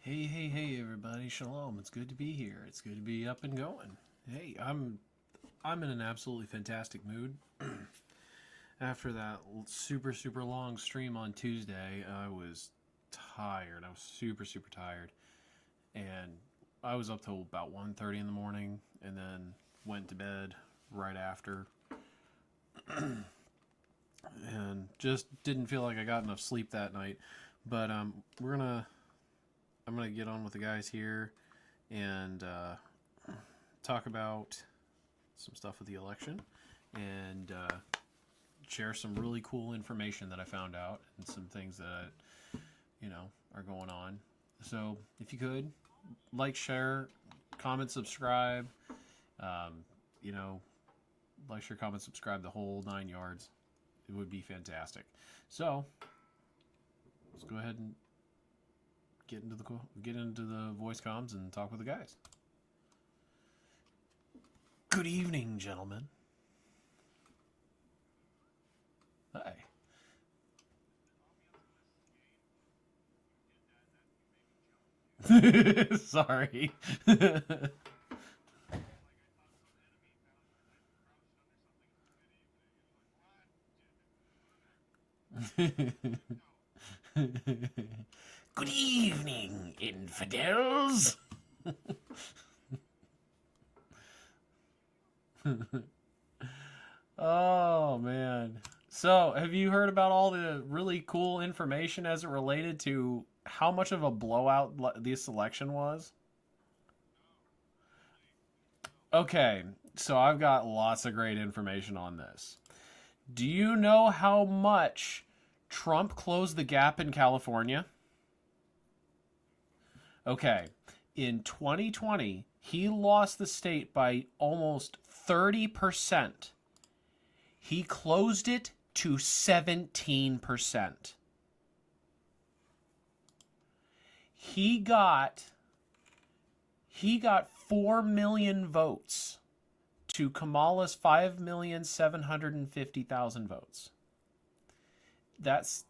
Hey, everybody! Shalom. It's good to be here. It's good to be up and going. Hey, I'm in an absolutely fantastic mood. After that super long stream on Tuesday, I was tired. I was super tired, and I was up till about 1:30 in the morning, and then went to bed right after, and just didn't feel like I got enough sleep that night. But I'm gonna get on with the guys here and talk about some stuff with the election and share some really cool information that I found out and some things that are going on. So if you could like, share, comment, subscribe, um, you know, like, share, comment, subscribe, the whole 9 yards. It would be fantastic. So let's go ahead and get into the voice comms and talk with the guys. Good evening, gentlemen. Hi. Sorry. Good evening, infidels. Oh, man. So, have you heard about all the really cool information as it related to how much of a blowout this election was? Okay, so I've got lots of great information on this. Do you know how much Trump closed the gap in California? Okay, in 2020, he lost the state by almost 30%. He closed it to 17%. He got 4 million votes to Kamala's 5,750,000 votes. That's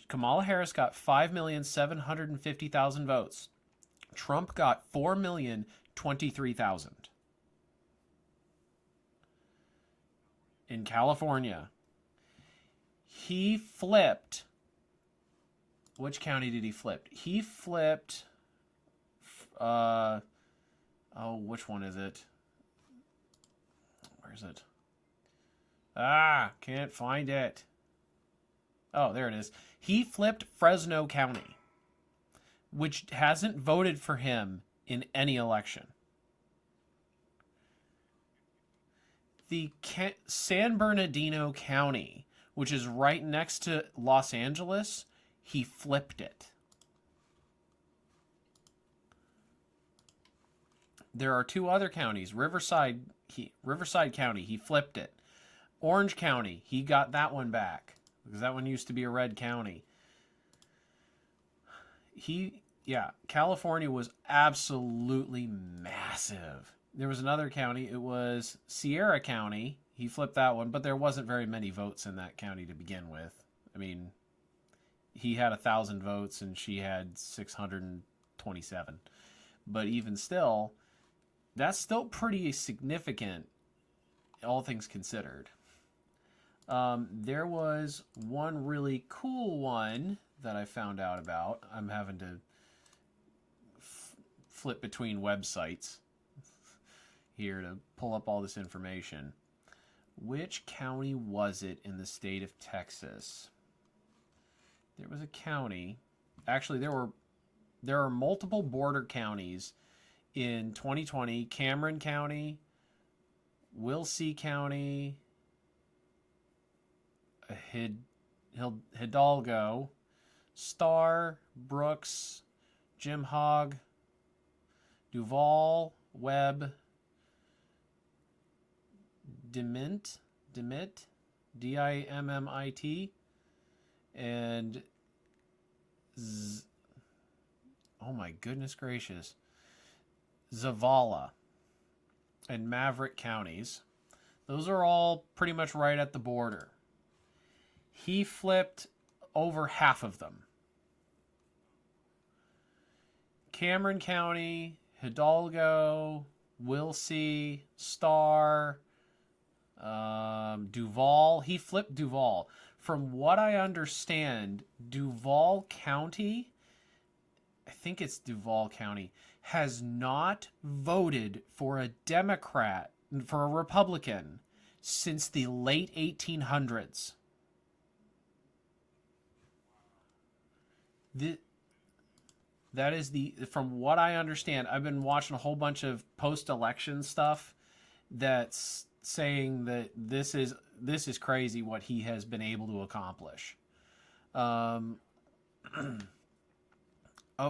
Kamala Harris got 5,750,000 votes. Trump got 4,023,000 in California. He flipped. Which county did he flip? He flipped. Which one is it? Where is it? Can't find it. Oh, there it is. He flipped Fresno County, which hasn't voted for him in any election. The San Bernardino County, which is right next to Los Angeles, he flipped it. There are two other counties. Riverside County, he flipped it. Orange County, he got that one back because that one used to be a red county. California was absolutely massive. There was another county. It was Sierra County. He flipped that one, but there wasn't very many votes in that county to begin with. I mean, he had 1,000 votes and she had 627. But even still, that's still pretty significant, all things considered. There was one really cool one that I found out about. I'm having to flip between websites here to pull up all this information. Which county was it in the state of Texas? There was a county. Actually, there are multiple border counties in 2020. Cameron County, Wilsey County, Hidalgo, Starr, Brooks, Jim Hogg, Duval, Webb, Dimmitt, Dimmit, and oh my goodness gracious, Zavala and Maverick counties. Those are all pretty much right at the border. He flipped over half of them. Cameron County, Hidalgo, Wilsey, Starr, Duval. He flipped Duval. From what I understand, Duval County, I think it's Duval County, has not voted for a Democrat, for a Republican, since the late 1800s. That is from what I understand, I've been watching a whole bunch of post-election stuff that's saying that this is crazy what he has been able to accomplish. Oh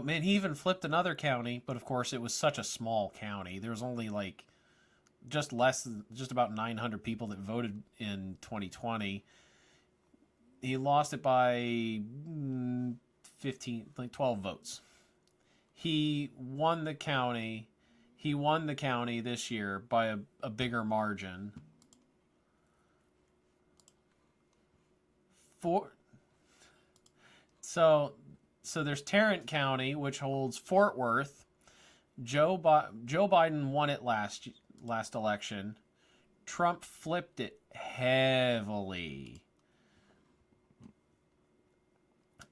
man, he even flipped another county, but of course it was such a small county. There was only like just about 900 people that voted in 2020. He lost it by 12 votes. He won the county. He won the county this year by a bigger margin. So there's Tarrant County, which holds Fort Worth. Joe Biden won it last election. Trump flipped it heavily.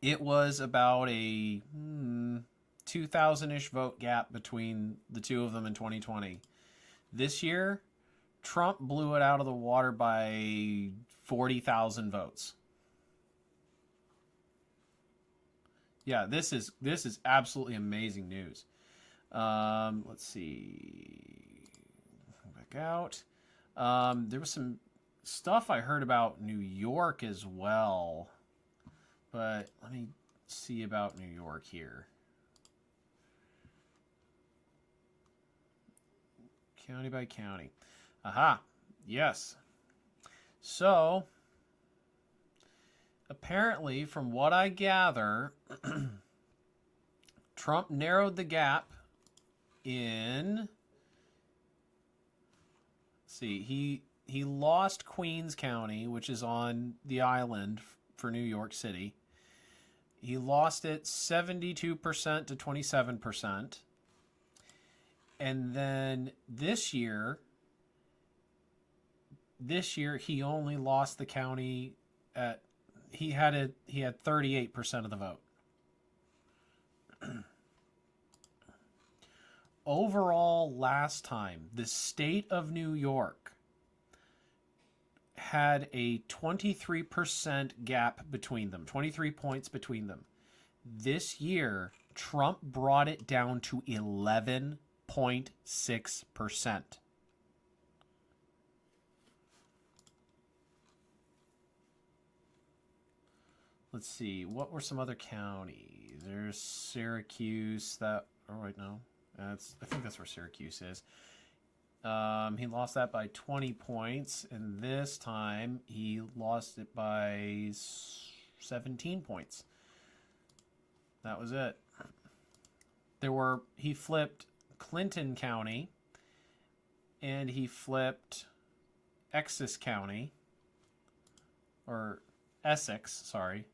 It was about a 2,000-ish vote gap between the two of them in 2020. This year, Trump blew it out of the water by 40,000 votes. Yeah, this is absolutely amazing news. Let's see. Back out. There was some stuff I heard about New York as well. But let me see about New York here. County by county. Aha. Yes. So, apparently, from what I gather, Trump narrowed the gap in... Let's see. He lost Queens County, which is on the island for New York City. He lost it 72% to 27%. And then this year he only lost the county at he had 38% of the vote. Overall, last time, the state of New York had a 23% gap between them, 23 points between them. This year, Trump brought it down to 11.6%. Let's see, what were some other counties? There's Syracuse. I think that's where Syracuse is. He lost that by 20 points, and this time he lost it by 17 points. That was it. He flipped Clinton County, and he flipped Essex County, or Essex, sorry.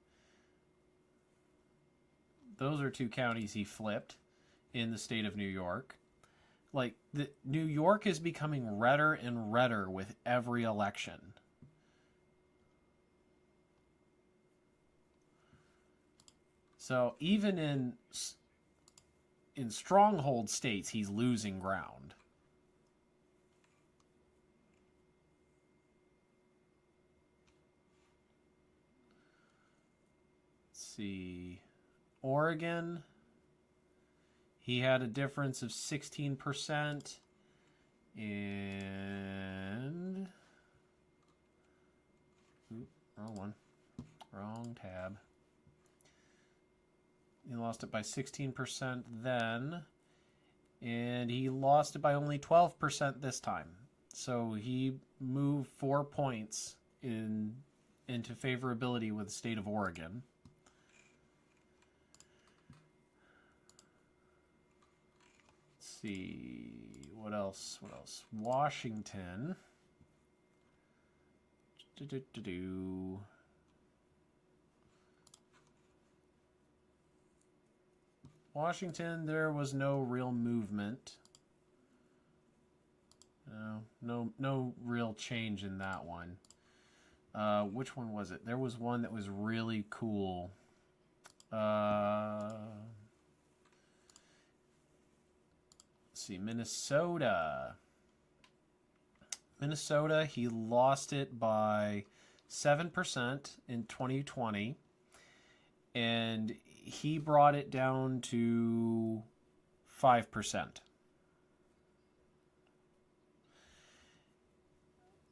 Those are two counties he flipped in the state of New York. Like, New York is becoming redder and redder with every election. So even in stronghold states, he's losing ground. Let's see. Oregon, he had a difference of 16%. And... wrong one. Wrong tab. He lost it by 16% then. And he lost it by only 12% this time. So he moved 4 points into favorability with the state of Oregon. See, what else? Washington. Washington, there was no real movement. No real change in that one. Which one was it? There was one that was really cool. Let's see, Minnesota. Minnesota, he lost it by 7% in 2020. And he brought it down to 5%.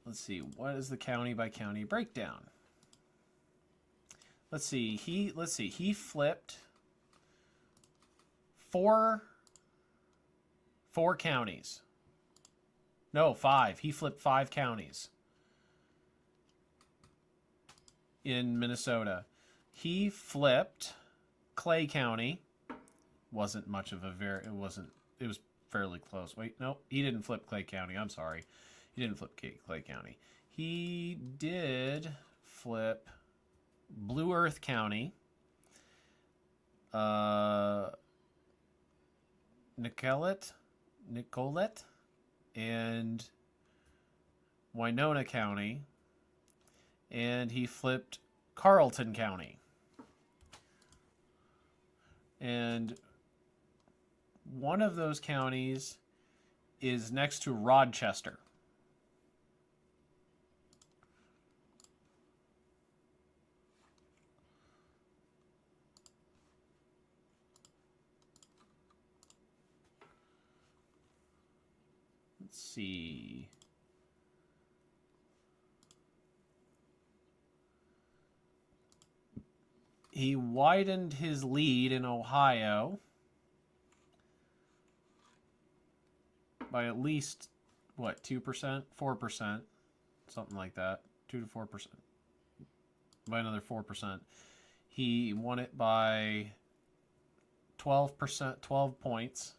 Let's see, what is the county by county breakdown? Let's see, he flipped four counties. No, 5. He flipped 5 counties in Minnesota. He flipped Clay County. Wasn't much of a it was fairly close. Wait, no, he didn't flip Clay County. I'm sorry. He didn't flip Clay County. He did flip Blue Earth County, Nicollet, and Winona County, and he flipped Carleton County. And one of those counties is next to Rochester. Let's see. He widened his lead in Ohio by at least, what, 2%? 4%? Something like that. 2 to 4%. By another 4%. He won it by 12%, 12 points.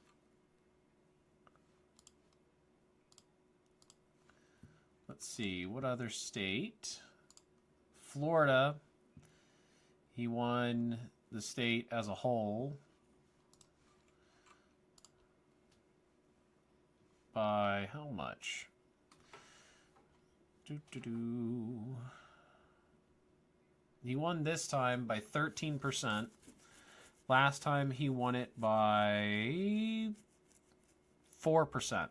Let's see, what other state? Florida. He won the state as a whole by how much? He won this time by 13%. Last time he won it by 4%.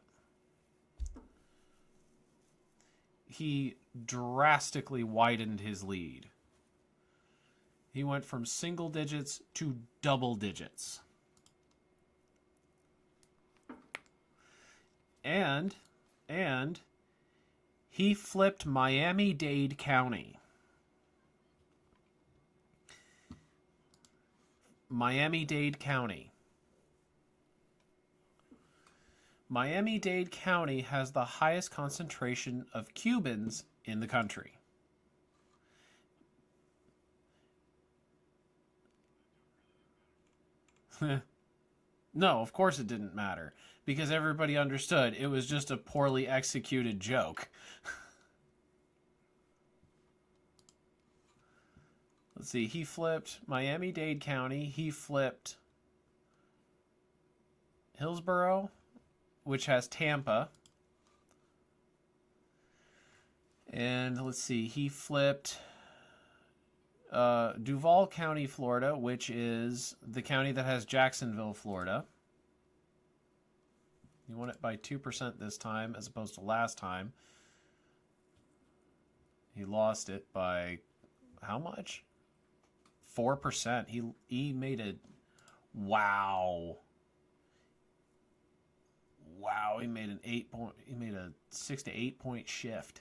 He drastically widened his lead. He went from single digits to double digits. And he flipped Miami-Dade County. Miami-Dade County. Miami-Dade County has the highest concentration of Cubans in the country. No, of course it didn't matter, because everybody understood it was just a poorly executed joke. Let's see, he flipped Miami-Dade County, he flipped Hillsborough, which has Tampa. And let's see, he flipped Duval County, Florida, which is the county that has Jacksonville, Florida. He won it by 2% this time as opposed to last time. He lost it by how much? 4%. He made a wow. Wow, he made a 6 to 8 point shift.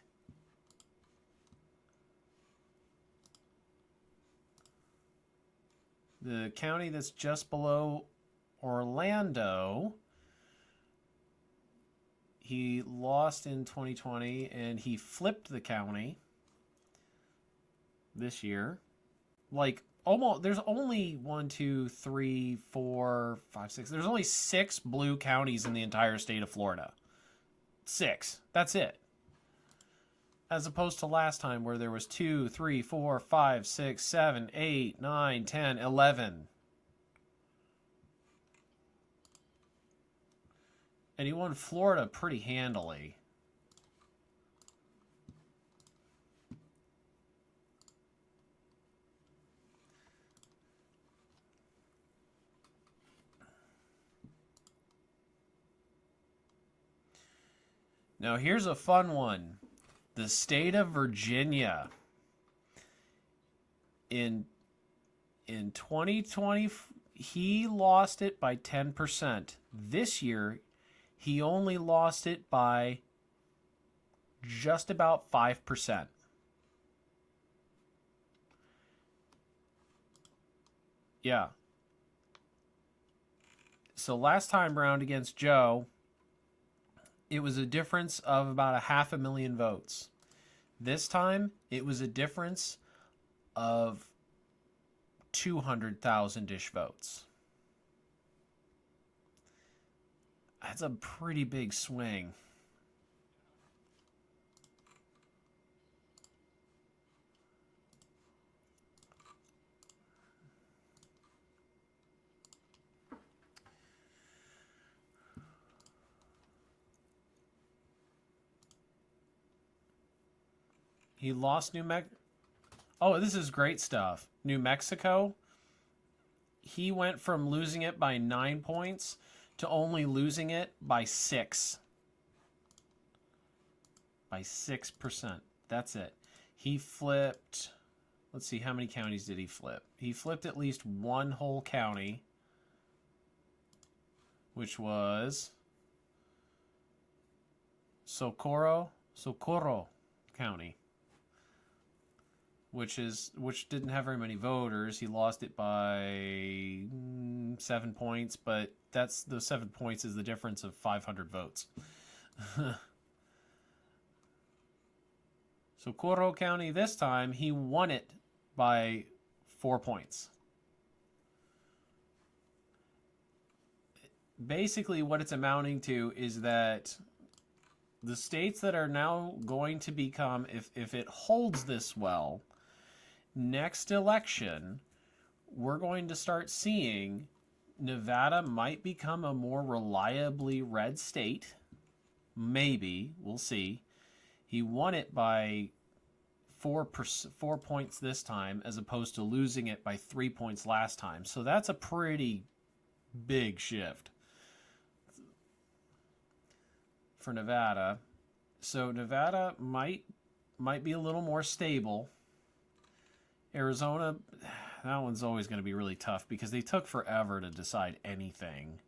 The county that's just below Orlando, he lost in 2020 and he flipped the county this year. Like almost, there's only 1, 2, 3, 4, 5, 6. There's only 6 blue counties in the entire state of Florida. 6. That's it. As opposed to last time where there was 2, 3, 4, 5, 6, 7, 8, 9, 10, 11. And he won Florida pretty handily. Now here's a fun one. The state of Virginia in 2020 he lost it by 10%. This year he only lost it by just about 5%. Yeah. So last time round against Joe, it was a difference of about 500,000 votes. This time, it was a difference of 200,000-ish votes. That's a pretty big swing. He lost New Mexico. Oh, this is great stuff. New Mexico, he went from losing it by 9 points to only losing it by 6. By 6%. That's it. He flipped, let's see, how many counties did he flip? He flipped at least one whole county, which was Socorro County, which didn't have very many voters. He lost it by 7 points, but those 7 points is the difference of 500 votes. Socorro County this time, he won it by 4 points. Basically, what it's amounting to is that the states that are now going to become, if it holds this well, next election, we're going to start seeing Nevada might become a more reliably red state. Maybe. We'll see. He won it by 4 points this time, as opposed to losing it by 3 points last time. So that's a pretty big shift for Nevada. So Nevada might be a little more stable. Arizona, that one's always going to be really tough because they took forever to decide anything.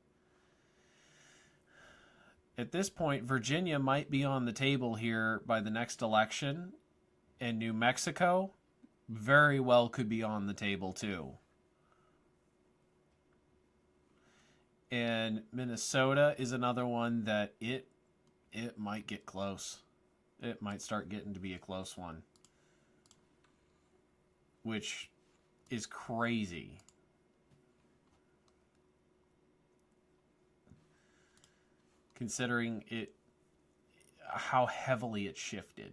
At this point, Virginia might be on the table here by the next election, and New Mexico very well could be on the table too. And Minnesota is another one that it might get close. It might start getting to be a close one, which is crazy. Considering how heavily it shifted.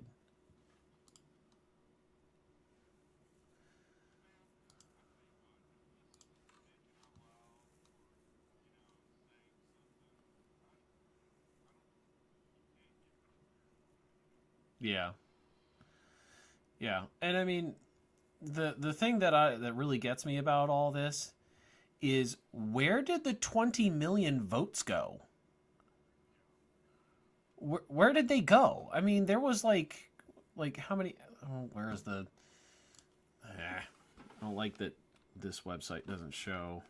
Yeah. Yeah. And I mean, the thing that really gets me about all this is, where did the 20 million votes go? Where did they go? I mean, there was like how many? Oh, where is the? I don't like that this website doesn't show.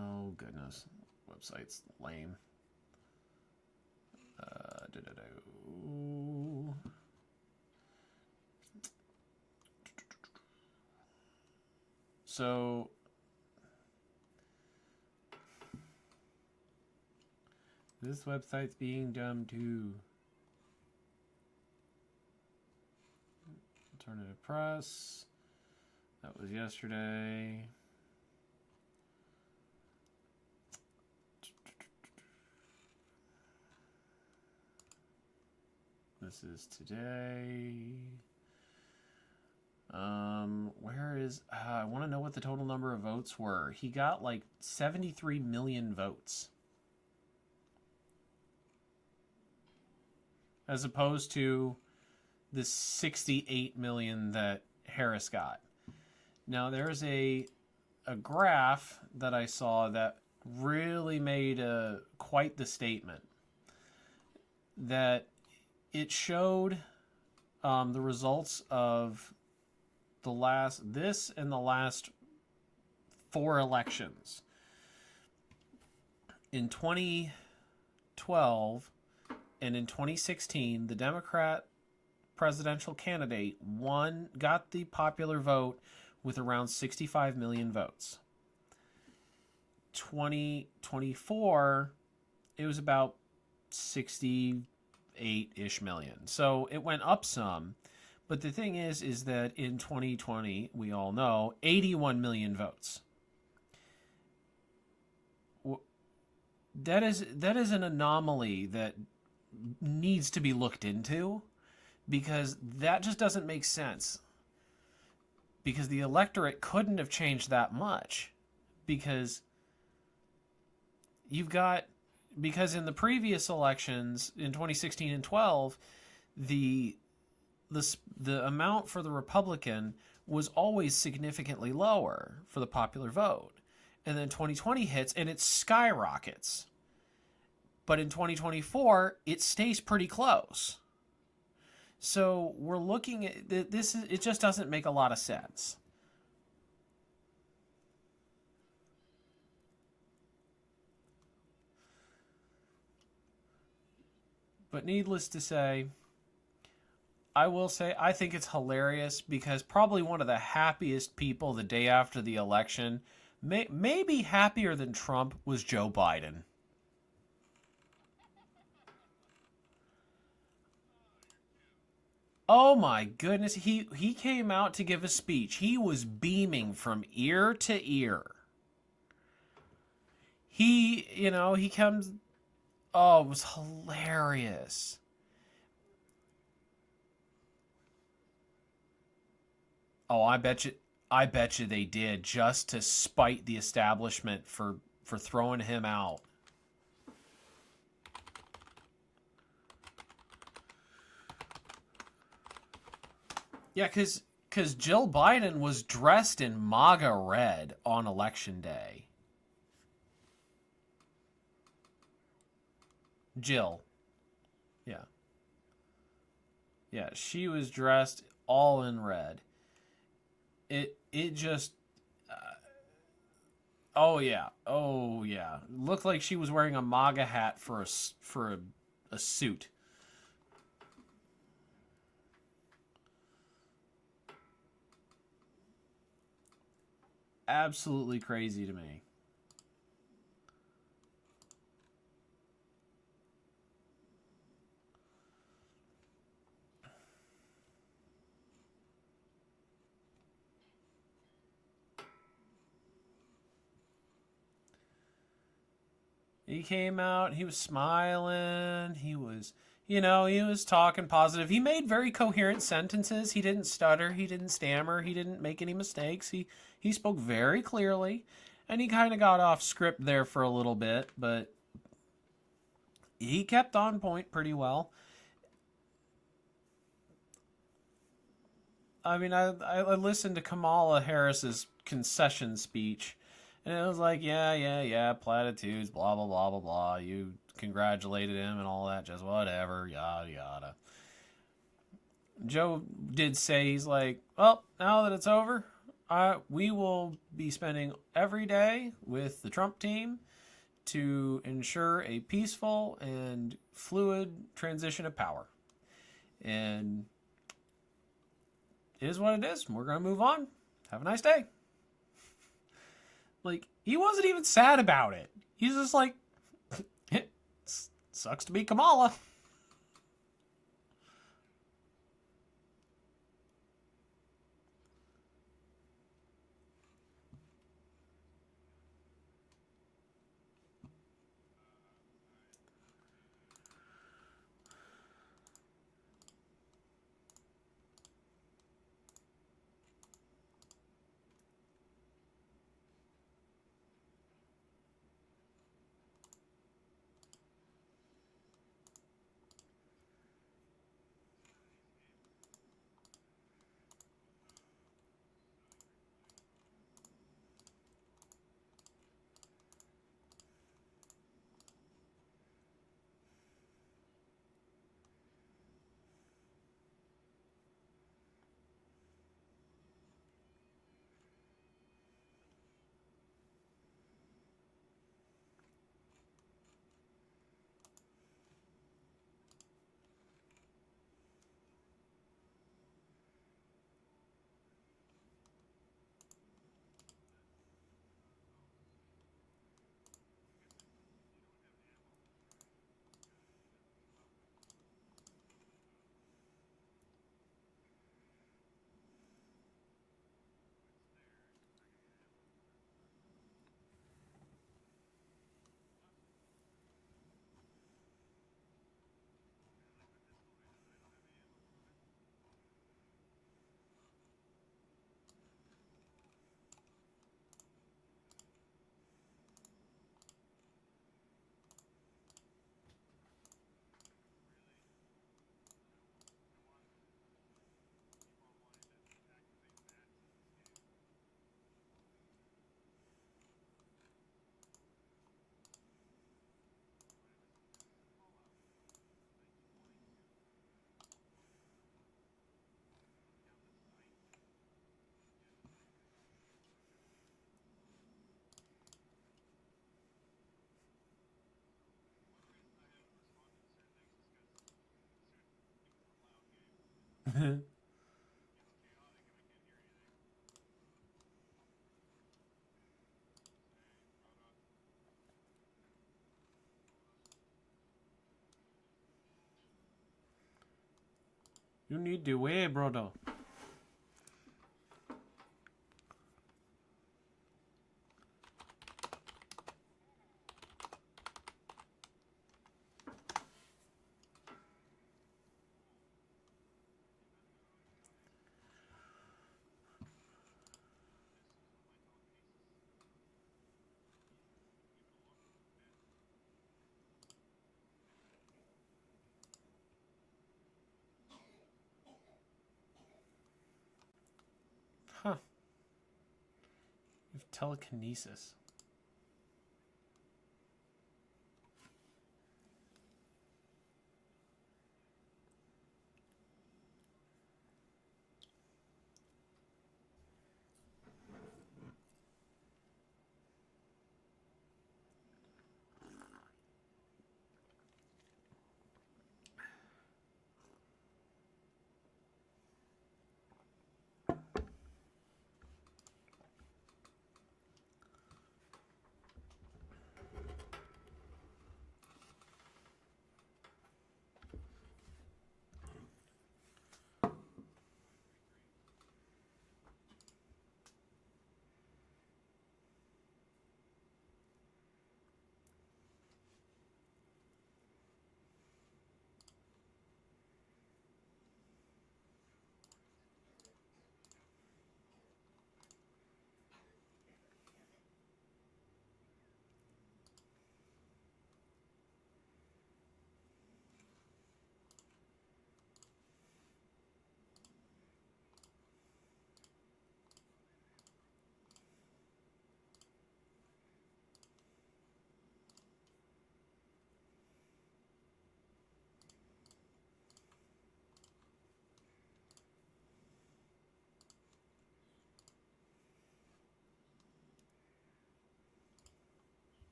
Oh goodness, website's lame. So this website's being dumb too. Alternative press. That was yesterday. This is today. Where is I want to know what the total number of votes were. He got like 73 million votes, as opposed to the 68 million that Harris got. Now there's a graph that I saw that really made quite the statement. That it showed the results of the last 4 elections. In 2012 and in 2016, the Democrat presidential candidate got the popular vote with around 65 million votes. 2024, it was about 68-ish million. So it went up some. But the thing is that in 2020, we all know, 81 million votes. That is an anomaly that needs to be looked into, because that just doesn't make sense. Because the electorate couldn't have changed that much. Because because in the previous elections in 2016 and 12, the amount for the Republican was always significantly lower for the popular vote. And then 2020 hits and it skyrockets. But in 2024, it stays pretty close. So we're looking at this. It just doesn't make a lot of sense. But needless to say, I will say I think it's hilarious, because probably one of the happiest people the day after the election, maybe happier than Trump, was Joe Biden. Oh my goodness, he came out to give a speech. He was beaming from ear to ear. He comes. Oh, it was hilarious. Oh, I bet you they did, just to spite the establishment for throwing him out. Yeah, cuz Jill Biden was dressed in MAGA red on election day. Jill. Yeah. Yeah, she was dressed all in red. It just oh yeah. Oh yeah. Looked like she was wearing a MAGA hat for a suit. Absolutely crazy to me. He came out, he was smiling, he was talking positive. He made very coherent sentences. He didn't stutter, he didn't stammer, he didn't make any mistakes. He spoke very clearly, and he kind of got off script there for a little bit, but he kept on point pretty well. I mean, I listened to Kamala Harris's concession speech, and it was like, yeah, yeah, yeah, platitudes, blah, blah, blah, blah, blah. You congratulated him and all that, just whatever, yada, yada. Joe did say, he's like, well, now that it's over, we will be spending every day with the Trump team to ensure a peaceful and fluid transition of power. And it is what it is. We're going to move on. Have a nice day. Like, he wasn't even sad about it. He's just like, it sucks to be Kamala. You need the way, brother. Huh. You have telekinesis.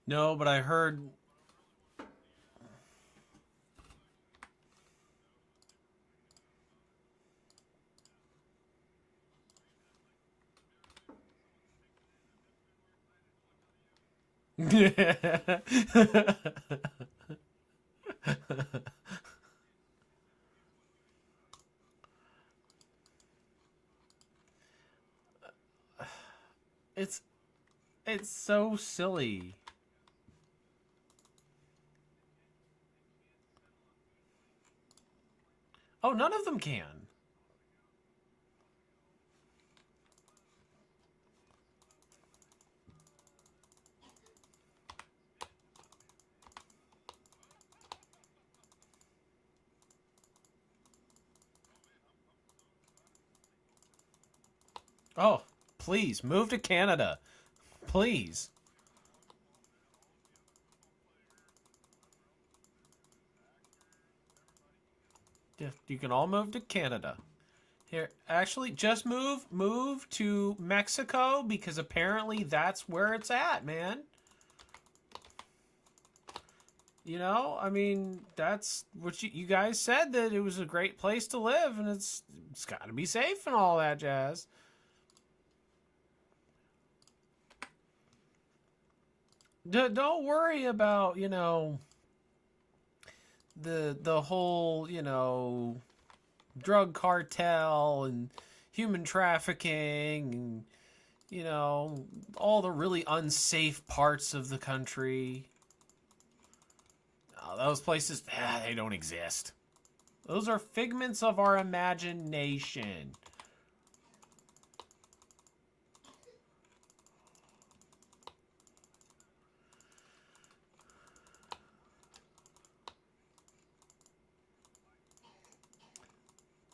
No, but I heard. it's it's so silly. Oh, none of them can. Oh, please move to Canada. Please. Yeah, you can all move to Canada. Here, actually, just move to Mexico because apparently that's where it's at, man. You know, I mean, that's what you guys said, that it was a great place to live, and it's got to be safe and all that jazz. Don't worry about, the whole, drug cartel and human trafficking, and, you know, all the really unsafe parts of the country. Those places, they don't exist. Those are figments of our imagination.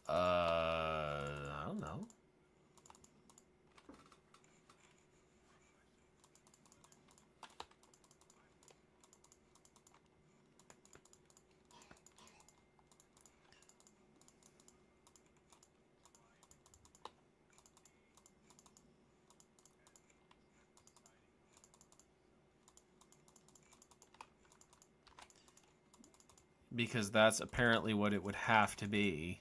I don't know. Because that's apparently what it would have to be.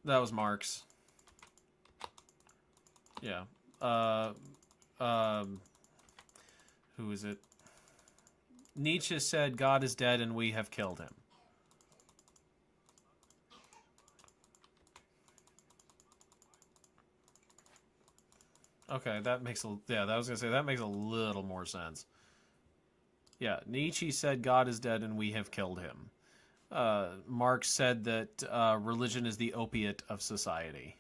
That was Marx. Yeah. Uh, who is it? Nietzsche said, God is dead and we have killed him. Okay, that makes a... Yeah, that was going to say, that makes a little more sense. Yeah, Nietzsche said, God is dead and we have killed him. Marx said that religion is the opiate of society.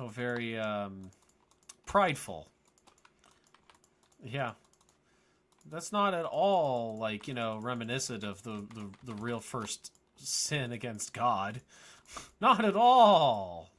Oh, very prideful. Yeah. That's not at all, like, you know, reminiscent of the real first sin against God. Not at all.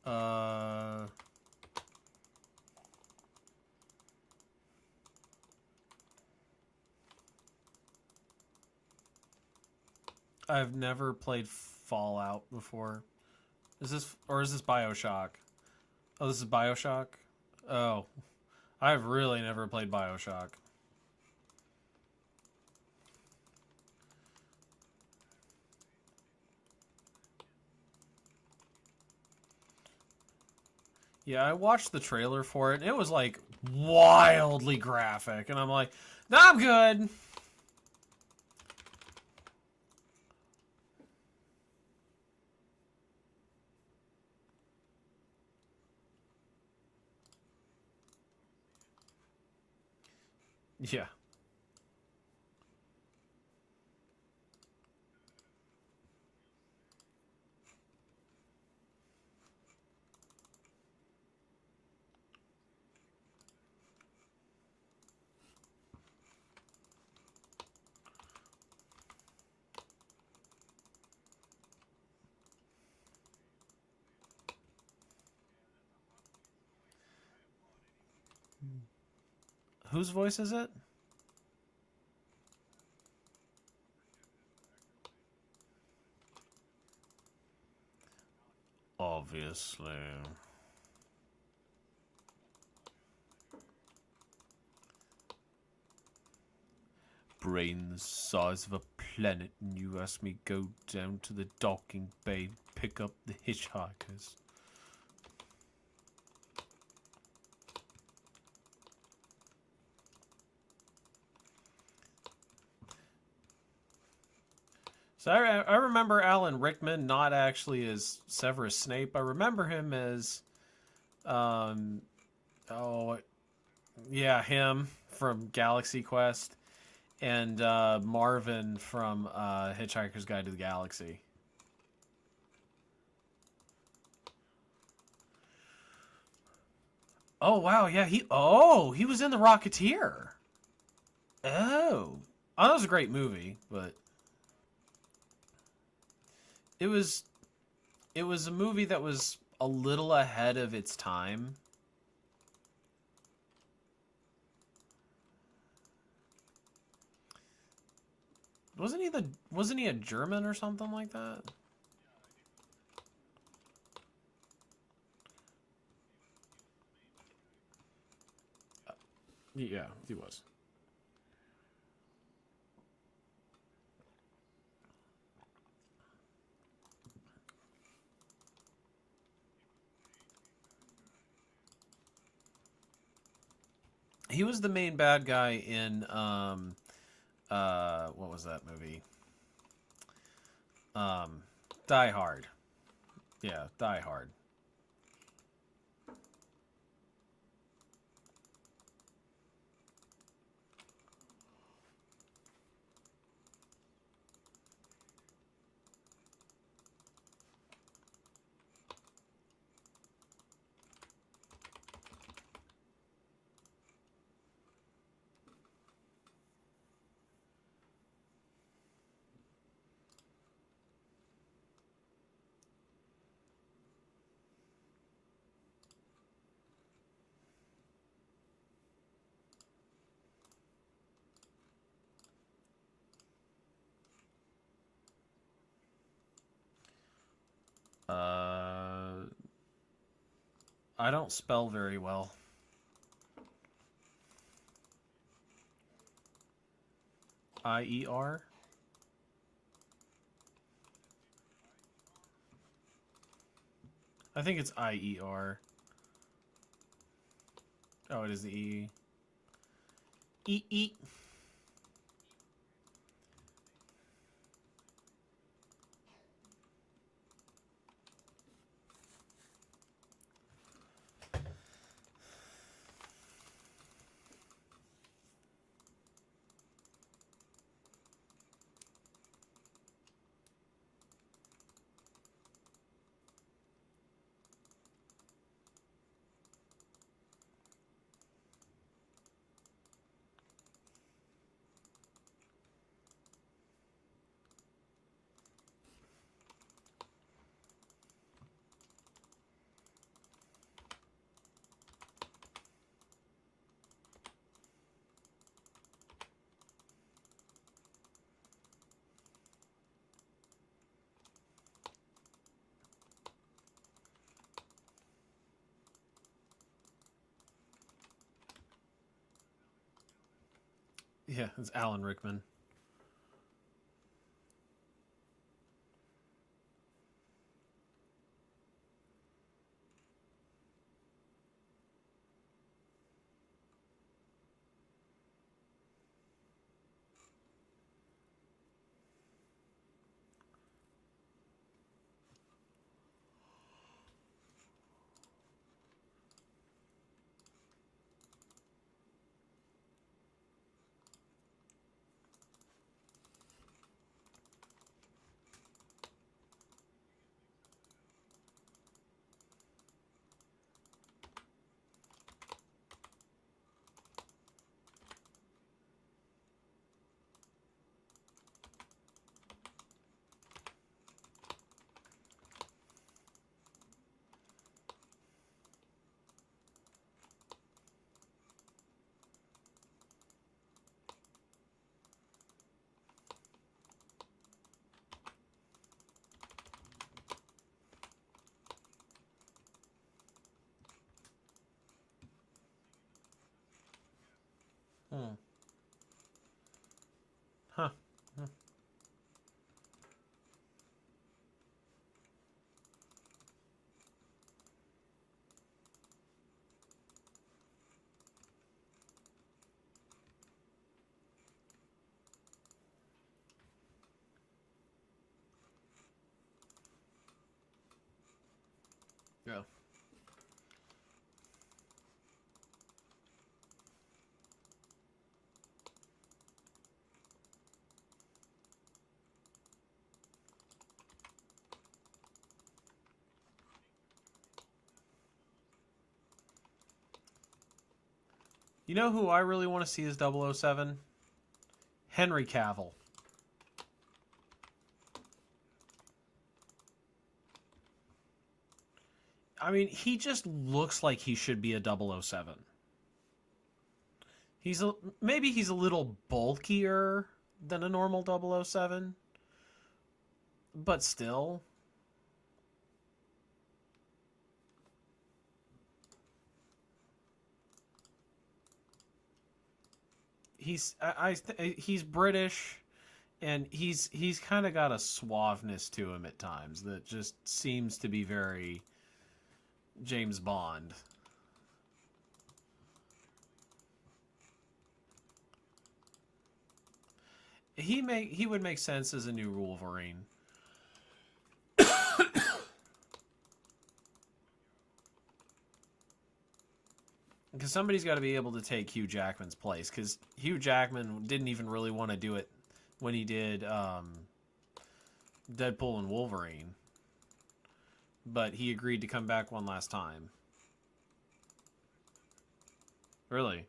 Uh, I've never played Fallout before. Is this BioShock? Oh, this is BioShock? Oh, I've really never played BioShock. Yeah, I watched the trailer for it, and it was, like, wildly graphic. And I'm like, nah, I'm good. Yeah. Whose voice is it? Obviously. Brain the size of a planet, and you ask me go down to the docking bay and pick up the hitchhikers. So I remember Alan Rickman not actually as Severus Snape. I remember him as, um, oh, yeah, him from Galaxy Quest, and Marvin from Hitchhiker's Guide to the Galaxy. Oh wow, yeah, he was in the Rocketeer. Oh, that was a great movie, but it was it was a movie that was a little ahead of its time. Wasn't he a German or something like that? Yeah, he was. He was the main bad guy in what was that movie? Um Die Hard. Yeah, Die Hard. Uh I don't spell very well. IER? I think it's IER. Oh, it is the E. E E. Yeah, it's Alan Rickman. Yeah. You know who I really want to see as 007? Henry Cavill. I mean, he just looks like he should be a 007. Maybe he's a little bulkier than a normal 007, but still. He's British, and he's kind of got a suaveness to him at times that just seems to be very James Bond. He would make sense as a new Wolverine. Because somebody's got to be able to take Hugh Jackman's place. Because Hugh Jackman didn't even really want to do it when he did Deadpool and Wolverine. But he agreed to come back one last time. Really?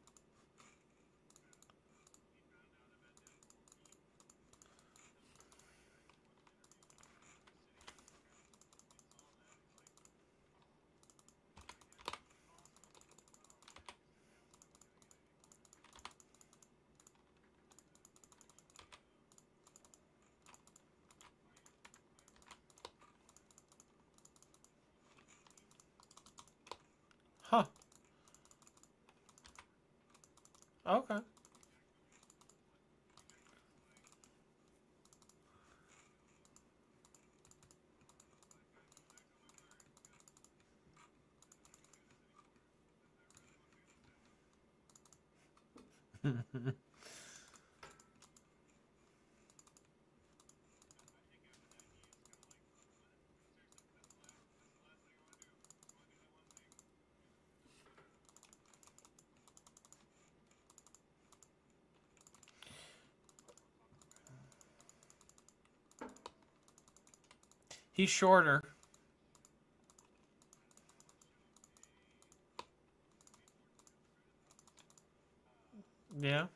Huh. Okay. He's shorter. Yeah.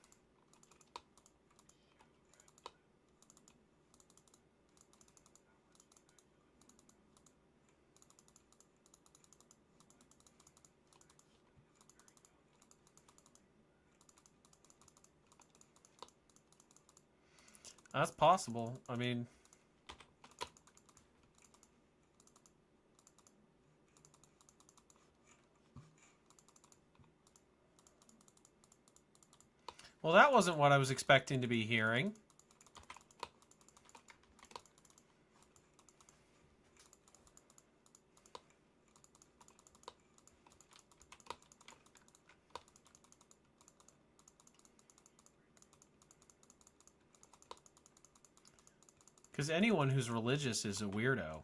That's possible. I mean, well, that wasn't what I was expecting to be hearing. Because anyone who's religious is a weirdo,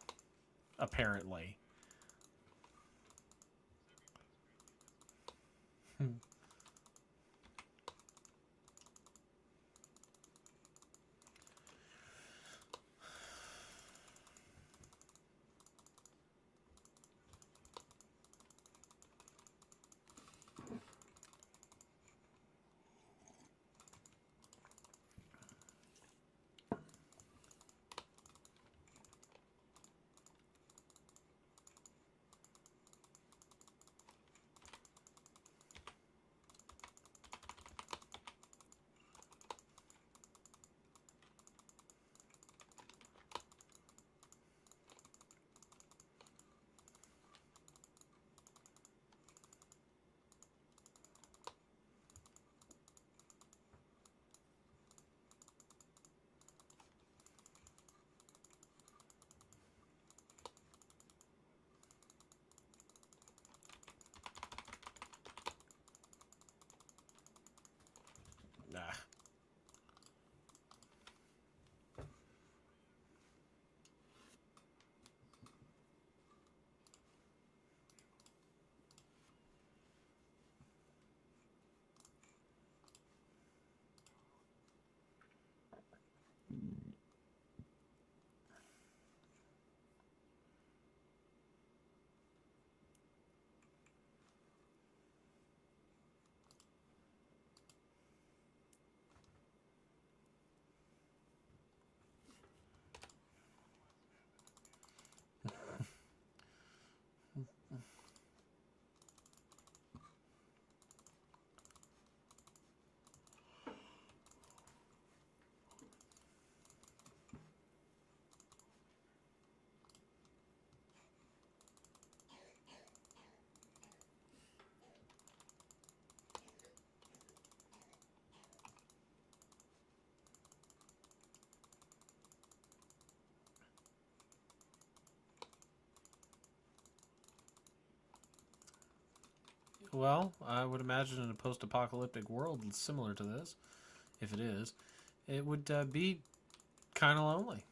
apparently. Nah. Well, I would imagine in a post-apocalyptic world similar to this, if it is, it would be kind of lonely.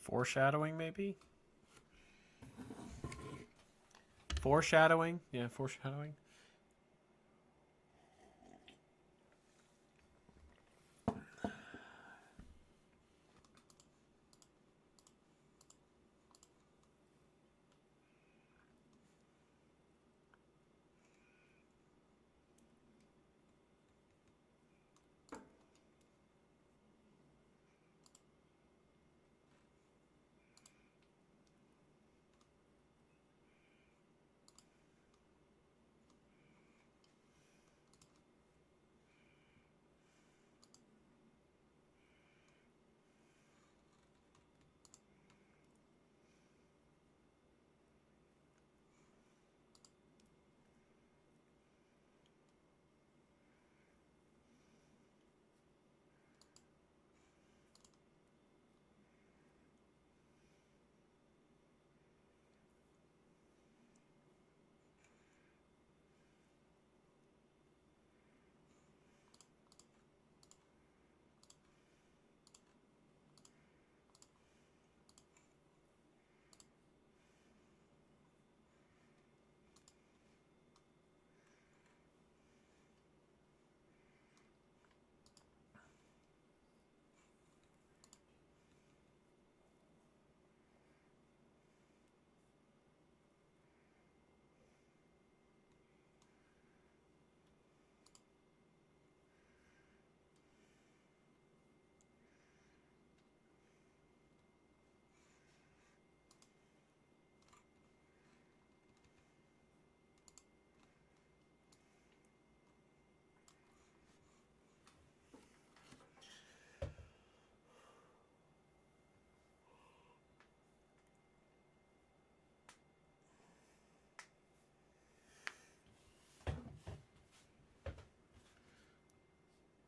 Foreshadowing, maybe? Foreshadowing? Yeah, foreshadowing.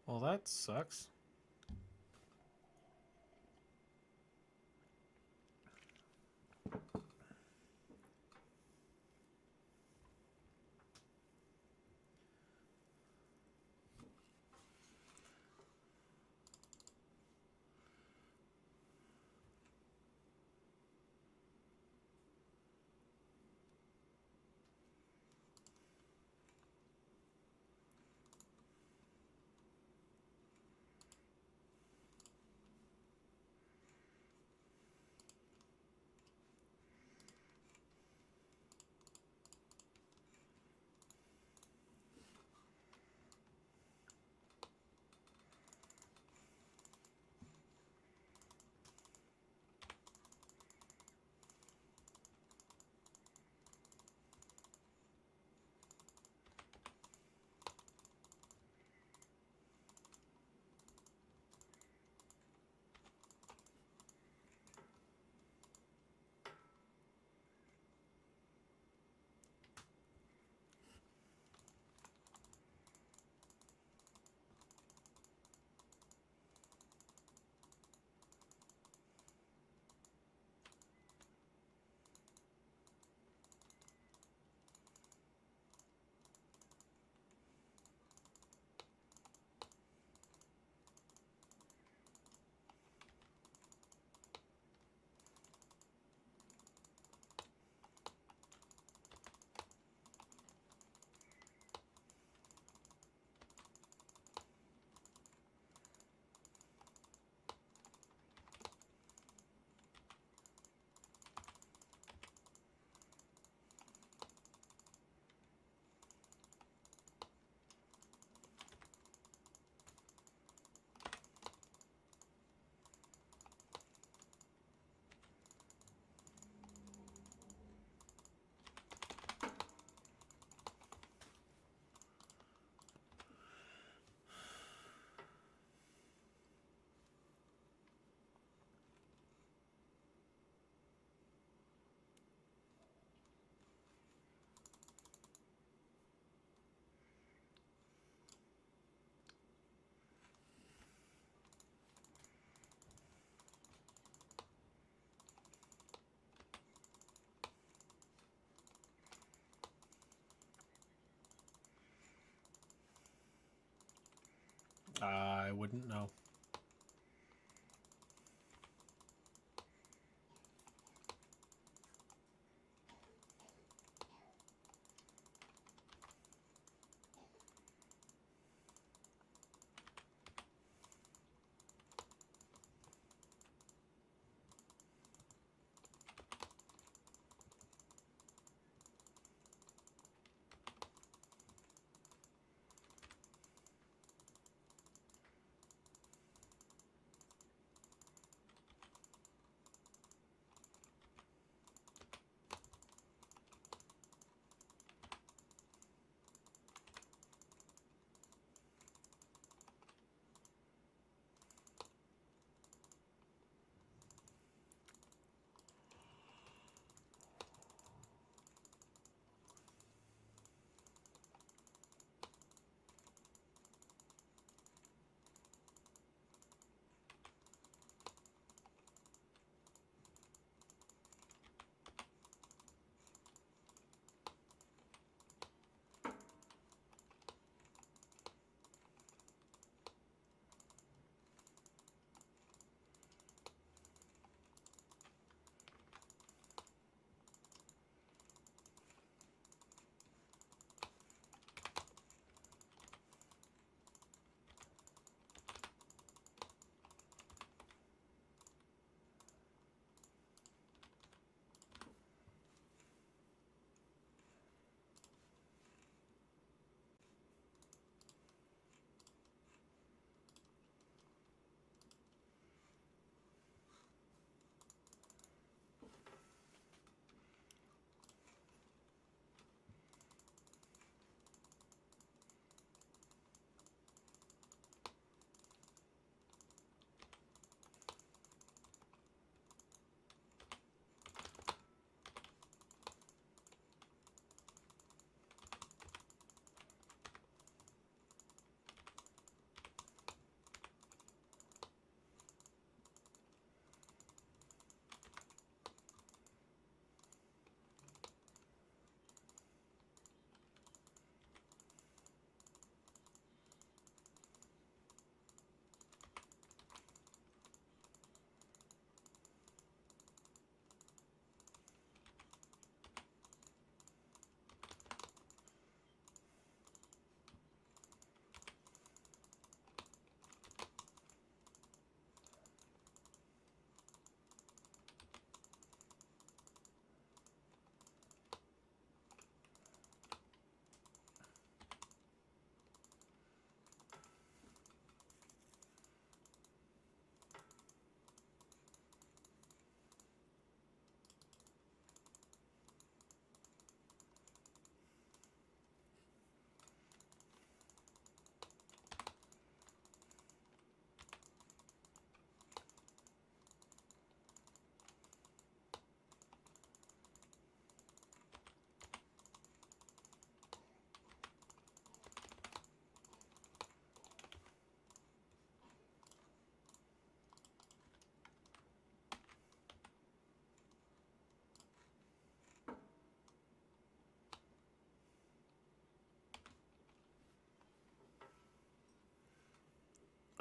Well, that sucks. wouldn't know.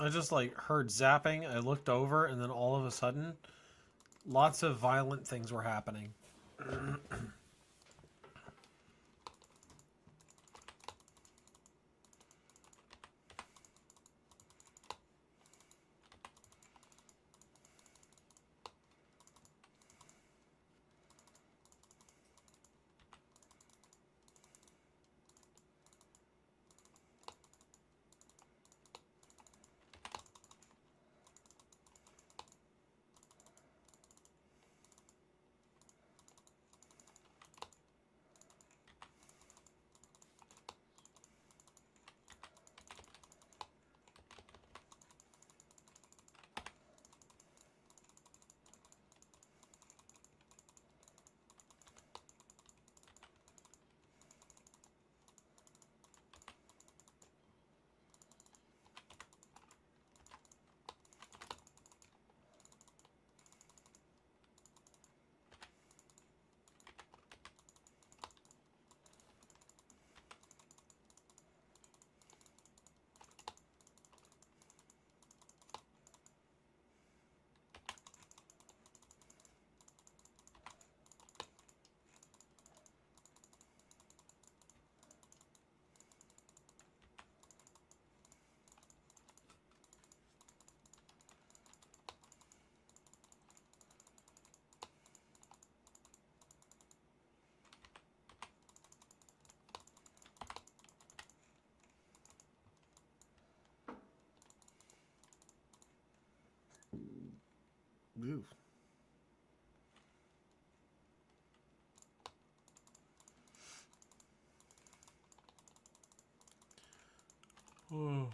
I just like heard zapping. I looked over, and then all of a sudden, lots of violent things were happening. Ooh. Oh.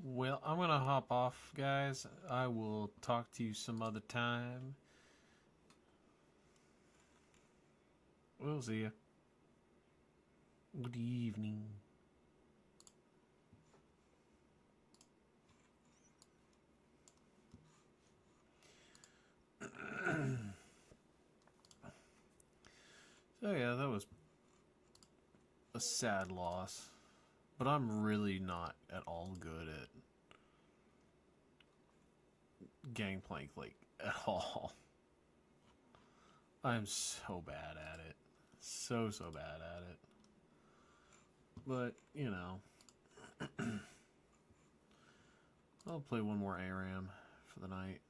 Well, I'm gonna hop off, guys. I will talk to you some other time. We'll see you. Good evening. So yeah, that was a sad loss. But I'm really not at all good at Gangplank, like, at all. I'm so bad at it. So bad at it. But, you know, I'll play one more ARAM for the night.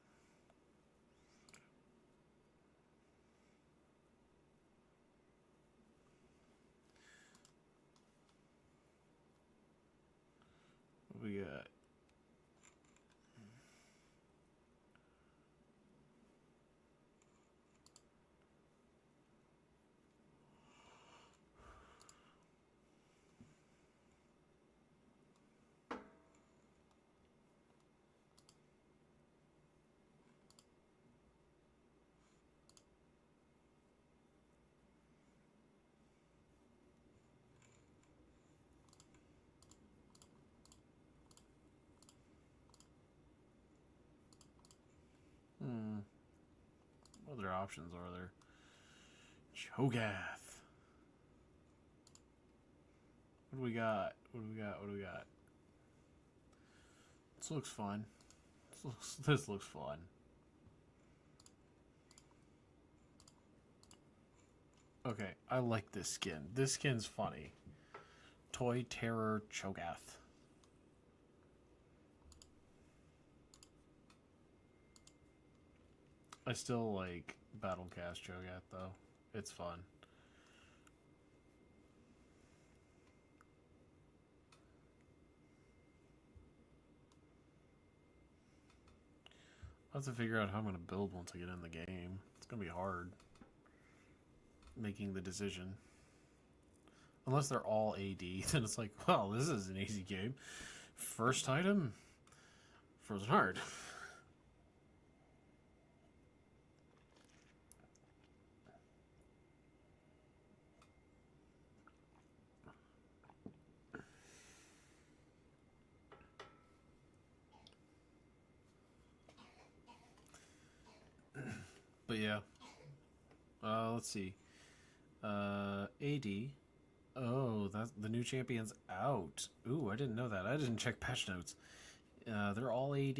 What we got? What other options are there? Cho'Gath. What do we got? What do we got? What do we got? This looks fun. This looks fun. Okay, I like this skin. This skin's funny. Toy Terror Cho'Gath. I still like Battlecast Cho'Gath though. It's fun. I'll have to figure out how I'm going to build once I get in the game. It's going to be hard making the decision. Unless they're all AD, then it's like, well, this is an easy game. First item, Frozen Heart. But yeah. Let's see. AD. Oh, that's the new champion's out. Ooh, I didn't know that. I didn't check patch notes. They're all AD.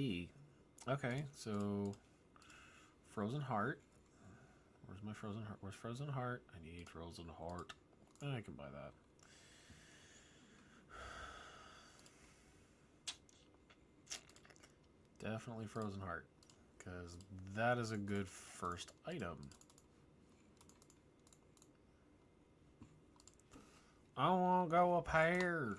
Okay, so Frozen Heart. Where's my Frozen Heart? Where's Frozen Heart? I need Frozen Heart. I can buy that. Definitely Frozen Heart, because that is a good first item. I want to go up here.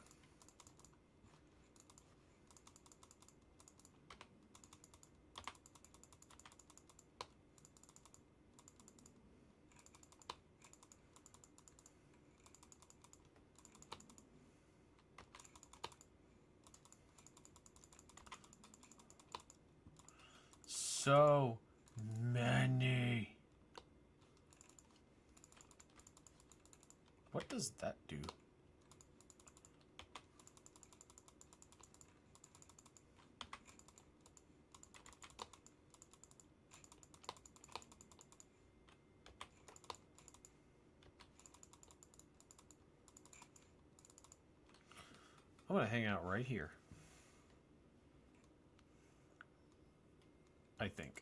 So many. What does that do? I'm going to hang out right here. I think.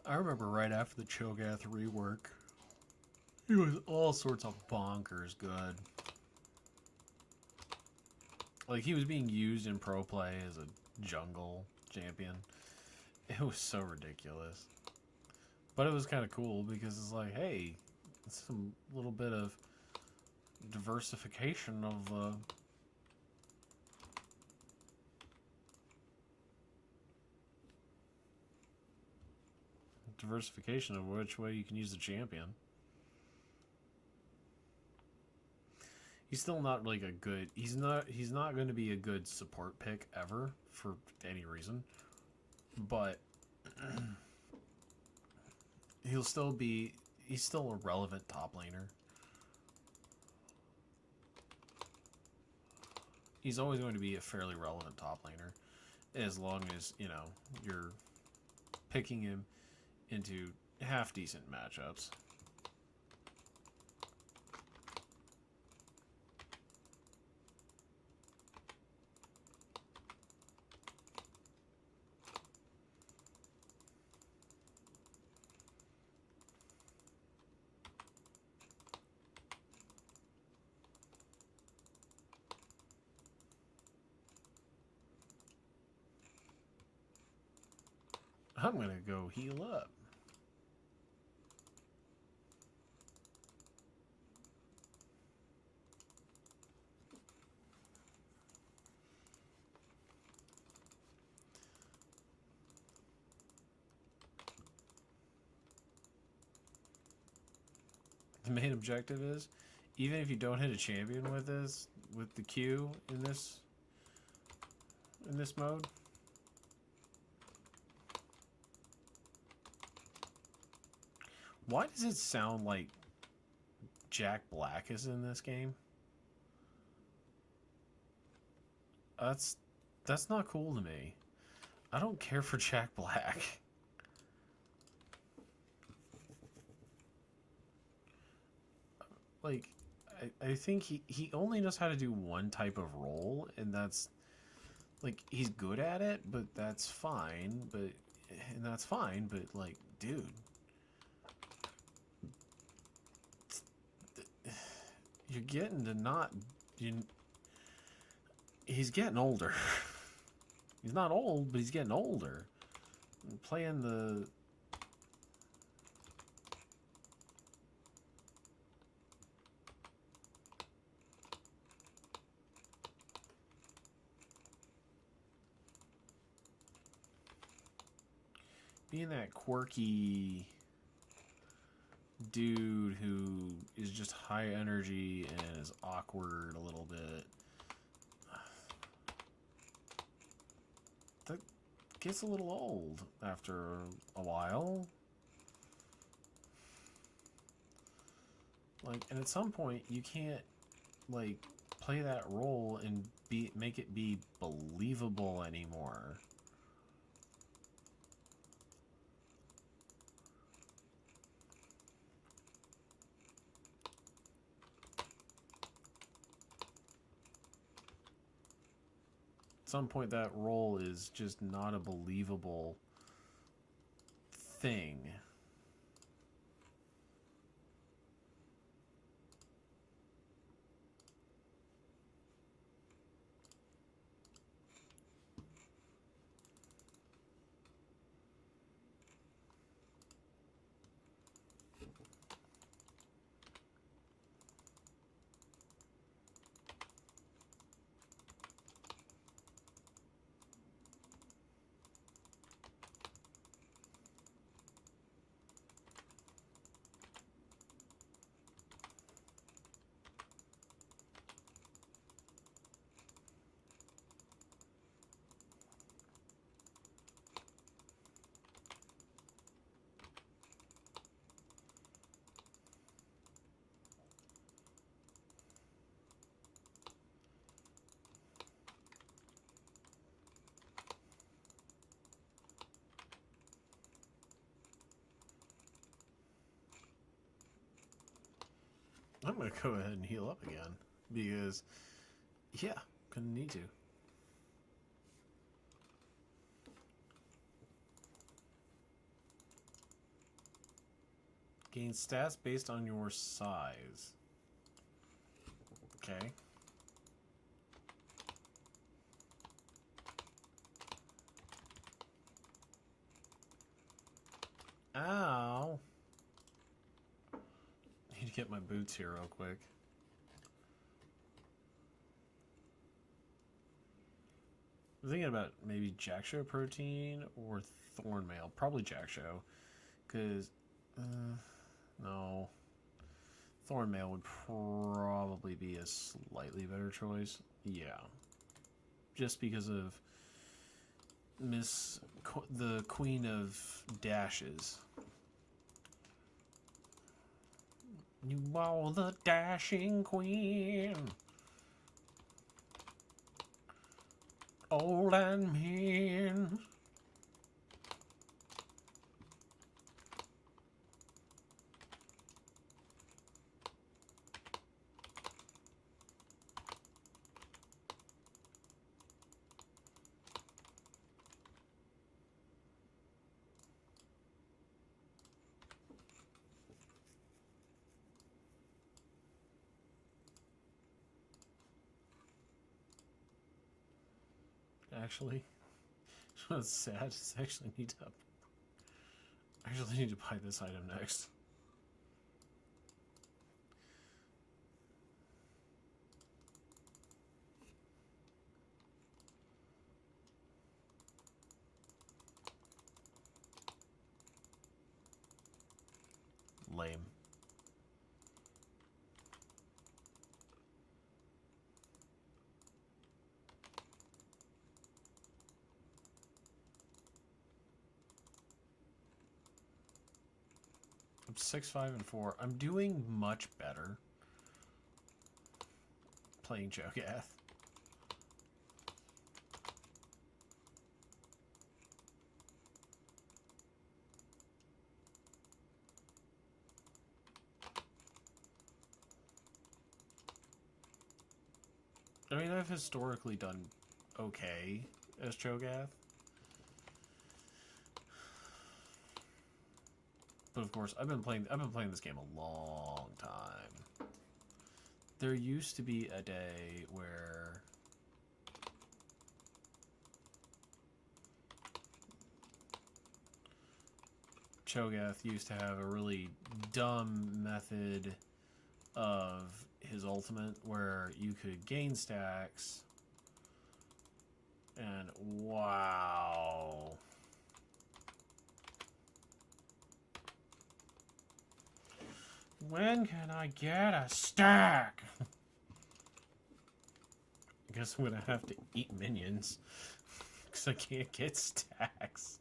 I remember right after the Cho'Gath rework, he was all sorts of bonkers good. Like, he was being used in pro play as a jungle champion. It was so ridiculous. But it was kind of cool because it's like, hey, it's some little bit of diversification of diversification of which way you can use the champion. He's still not like a good. He's not going to be a good support pick ever for any reason, but he'll still be. He's still a relevant top laner. He's always going to be a fairly relevant top laner, as long as you're picking him into half decent matchups. I'm gonna go heal up. The main objective is, even if you don't hit a champion with the Q in this mode, why does it sound like Jack Black is in this game? That's not cool to me. I don't care for Jack Black. Like, I think he only knows how to do one type of role, and that's like, he's good at it, but that's fine. But like, dude, you're getting to not he's getting older. He's not old, but he's getting older. Playing the being that quirky dude who is just high energy and is awkward a little bit. That gets a little old after a while. Like, and at some point you can't like play that role and make it be believable anymore. At some point that role is just not a believable thing. I'm gonna go ahead and heal up again because, yeah, gonna need to. Gain stats based on your size. Okay. Ow. Need to get my boots here real quick. I'm thinking about maybe Jackshow protein or Thornmail. Probably Jackshow. Because, no. Thornmail would probably be a slightly better choice. Yeah. Just because of the Queen of Dashes. You are the dashing queen. Old and mean. Actually, what's sad is I actually need to buy this item next. Lame. I'm 6, 5, and 4. I'm doing much better playing Cho'Gath. I mean, I've historically done okay as Cho'Gath. But of course, I've been playing this game a long time. There used to be a day where Cho'Gath used to have a really dumb method of his ultimate where you could gain stacks, and wow. When can I get a stack? I guess I'm gonna have to eat minions because I can't get stacks.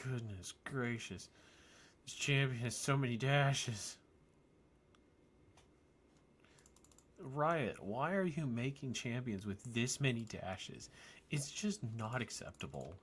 Goodness gracious. This champion has so many dashes. Riot, why are you making champions with this many dashes? It's just not acceptable.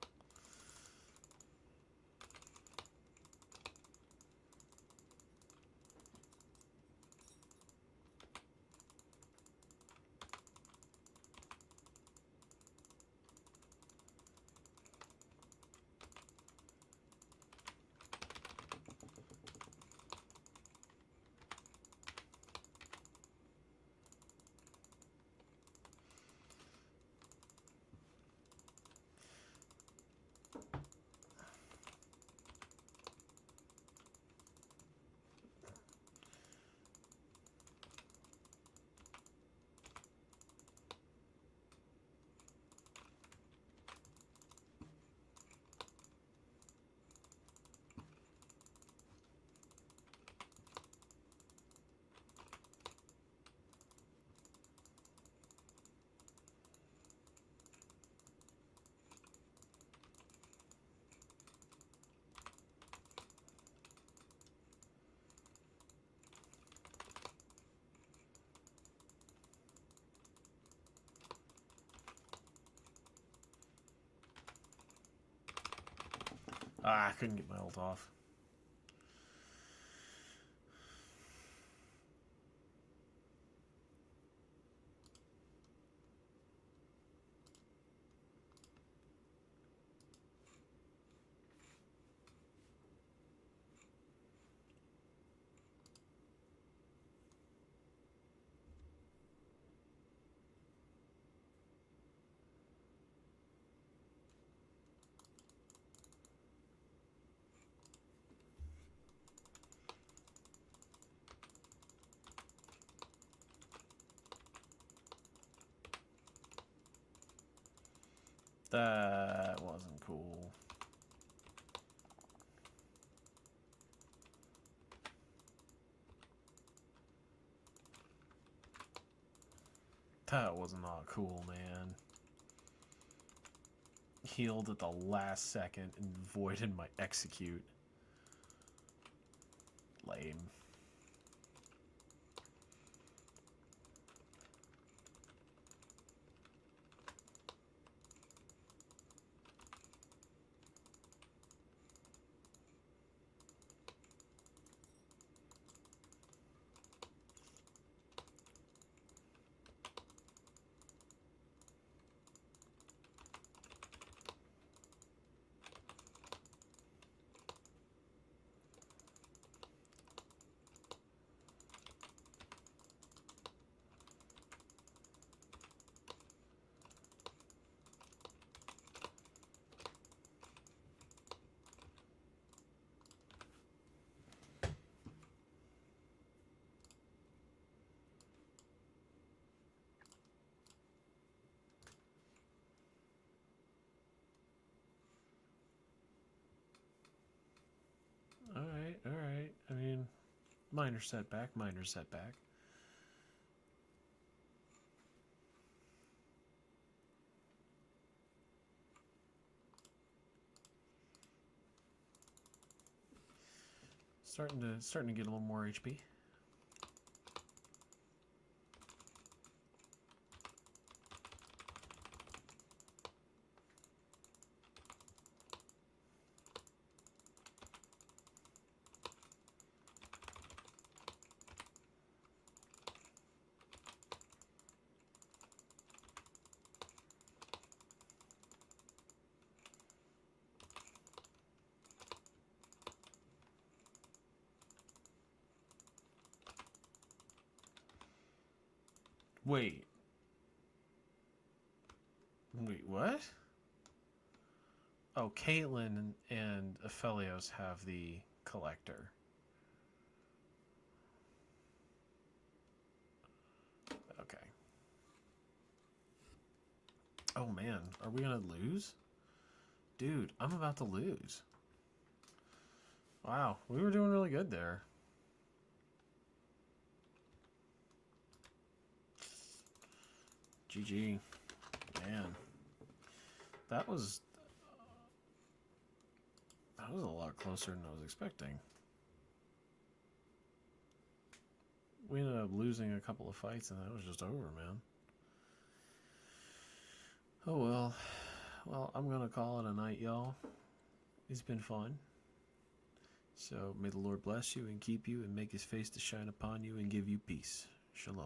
Ah, I couldn't get my ult off. That wasn't cool. That was not cool, man. Healed at the last second and voided my execute. Lame. Alright, alright. I mean, minor setback, minor setback. Starting to get a little more HP. Wait. Wait, what? Oh, Caitlyn and Aphelios have the collector. Okay. Oh man, are we gonna lose? Dude, I'm about to lose. Wow, we were doing really good there. GG. Man. That was a lot closer than I was expecting. We ended up losing a couple of fights and that was just over, man. Oh well. Well, I'm gonna call it a night, y'all. It's been fun. So may the Lord bless you and keep you and make his face to shine upon you and give you peace. Shalom.